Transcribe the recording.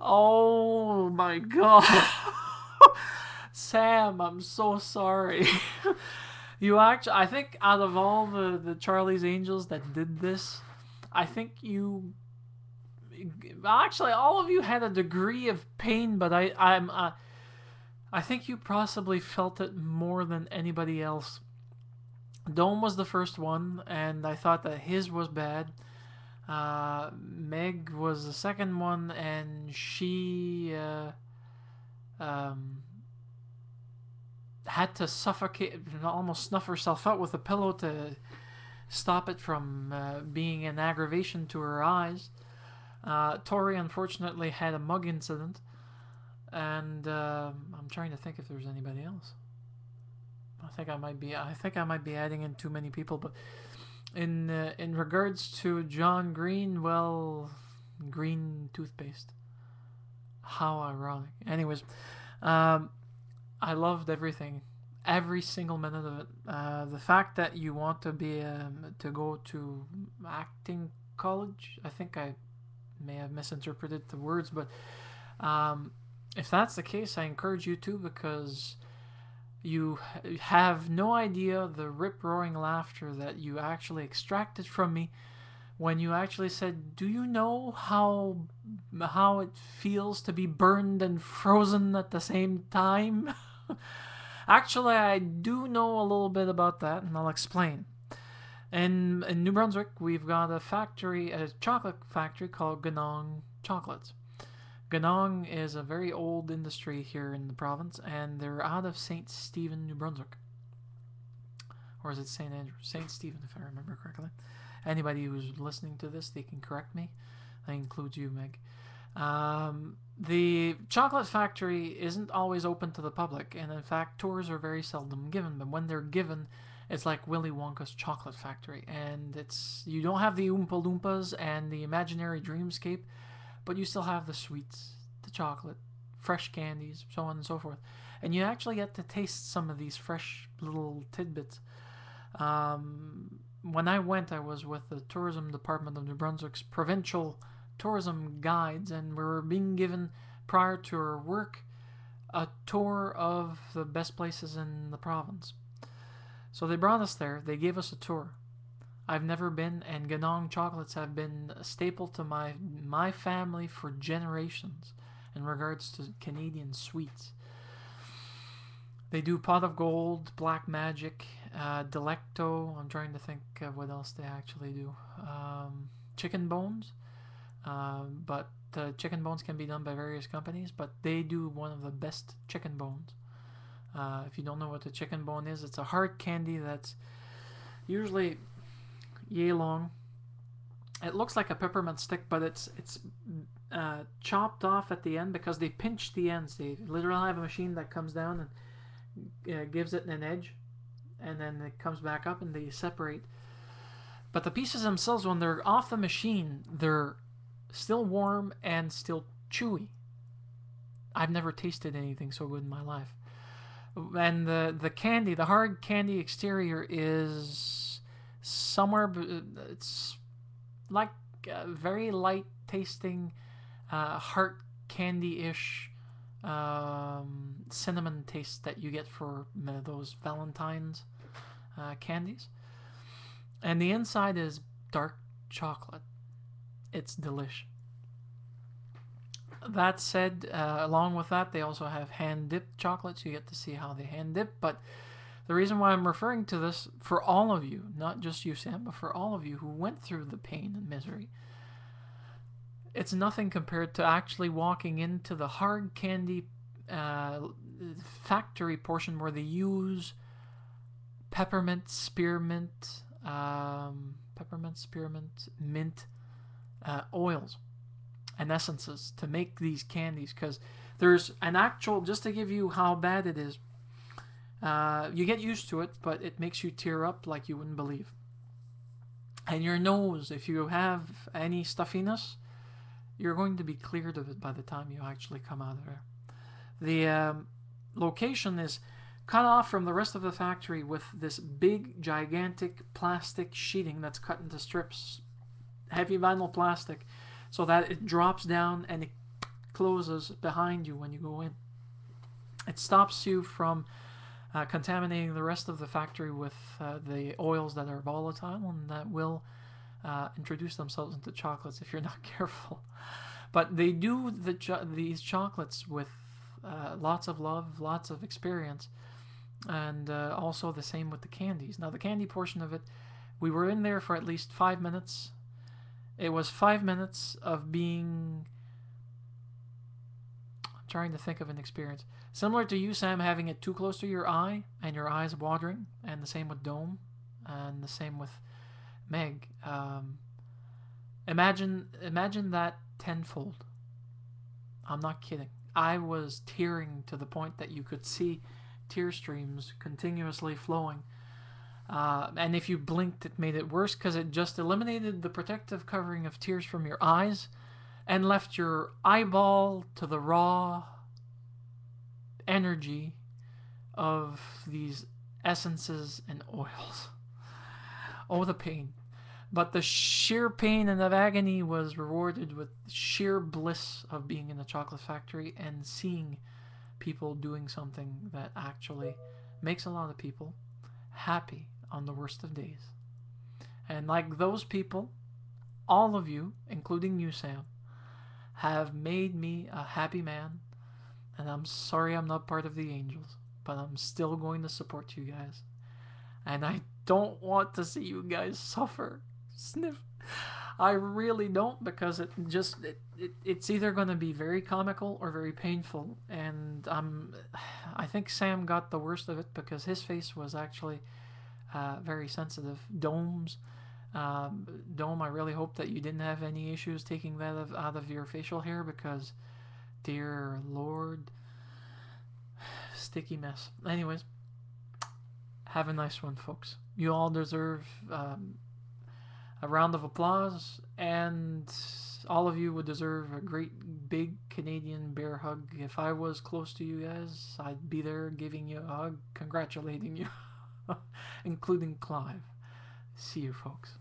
Oh my god. Sam, I'm so sorry. You actually, I think out of all the Charlie's Angels that did this, I think you actually all of you had a degree of pain, but I think you possibly felt it more than anybody else. Dome was the first one, and I thought that his was bad. Meg was the second one, and she um, had to suffocate, almost snuff herself out with a pillow to stop it from being an aggravation to her eyes. Tori unfortunately had a mug incident, and I'm trying to think if there's anybody else. I think I might be adding in too many people, but in regards to John Green, well, green toothpaste. How ironic. Anyways, um, I loved everything, every single minute of it. The fact that you want to be to go to acting college, I think I may have misinterpreted the words, but um, if that's the case, I encourage you to, because you have no idea the rip roaring laughter that you actually extracted from me when you actually said, "Do you know how it feels to be burned and frozen at the same time?" Actually, I do know a little bit about that, and I'll explain. In New Brunswick, we've got a chocolate factory called Ganong Chocolates. Ganong is a very old industry here in the province, and they're out of St. Stephen, New Brunswick. Or is it St. Andrew? St. Stephen, if I remember correctly. Anybody who's listening to this, they can correct me. That includes you, Meg. The chocolate factory isn't always open to the public, and in fact, tours are very seldom given. But when they're given, it's like Willy Wonka's chocolate factory, and it's you don't have the Oompa Loompas and the imaginary dreamscape, but you still have the sweets, the chocolate, fresh candies, so on and so forth. And you actually get to taste some of these fresh little tidbits. When I went, I was with the tourism department of New Brunswick's provincial tourism guides, and we were being given, prior to our work, a tour of the best places in the province. So they brought us there, they gave us a tour. I've never been, and Ganong chocolates have been a staple to my family for generations in regards to Canadian sweets. They do Pot of Gold, Black Magic, Delecto. I'm trying to think of what else they actually do. Chicken bones, but chicken bones can be done by various companies, but they do one of the best chicken bones. If you don't know what a chicken bone is, it's a hard candy that's usually yay long. It looks like a peppermint stick, but it's chopped off at the end because they pinch the ends. They literally have a machine that comes down and gives it an edge, and then it comes back up and they separate. But the pieces themselves, when they're off the machine, they're still warm and still chewy. I've never tasted anything so good in my life. And the candy, the hard candy exterior is somewhere. It's like very light tasting, heart candy ish cinnamon taste that you get for those Valentine's candies. And the inside is dark chocolate. It's delish. That said, along with that, they also have hand dipped chocolates. You get to see how they hand dip. But the reason why I'm referring to this, for all of you, not just you, Sam, but for all of you who went through the pain and misery, it's nothing compared to actually walking into the hard candy factory portion where they use peppermint, spearmint, mint oils and essences to make these candies, because there's an actual, just to give you how bad it is, you get used to it, but it makes you tear up like you wouldn't believe. And your nose, if you have any stuffiness, you're going to be cleared of it by the time you actually come out of there. The location is cut off from the rest of the factory with this big, gigantic plastic sheeting that's cut into strips, heavy vinyl plastic, so that it drops down and it closes behind you when you go in. It stops you from contaminating the rest of the factory with the oils that are volatile and that will introduce themselves into chocolates if you're not careful. But they do these chocolates with lots of love, lots of experience, and also the same with the candies. Now, the candy portion of it, we were in there for at least 5 minutes. It was 5 minutes of being... I'm trying to think of an experience. Similar to you, Sam, having it too close to your eye and your eyes watering, and the same with Dome, and the same with Meg. Imagine that tenfold. I'm not kidding. I was tearing to the point that you could see tear streams continuously flowing. And if you blinked, it made it worse because it just eliminated the protective covering of tears from your eyes and left your eyeball to the raw energy of these essences and oils. Oh, the pain. But the sheer pain and of agony was rewarded with sheer bliss of being in a chocolate factory and seeing people doing something that actually makes a lot of people happy on the worst of days. And like those people, all of you, including you, Sam, have made me a happy man. And I'm sorry I'm not part of the angels, but I'm still going to support you guys. And I don't want to see you guys suffer. Sniff. I really don't, because it's either going to be very comical or very painful. And I think Sam got the worst of it because his face was actually very sensitive. Dome, I really hope that you didn't have any issues taking that out of your facial hair, because dear Lord, sticky mess. Anyways, have a nice one, folks. You all deserve a round of applause, and all of you would deserve a great big Canadian bear hug. If I was close to you guys, I'd be there giving you a hug, congratulating you, including Clive. See you, folks.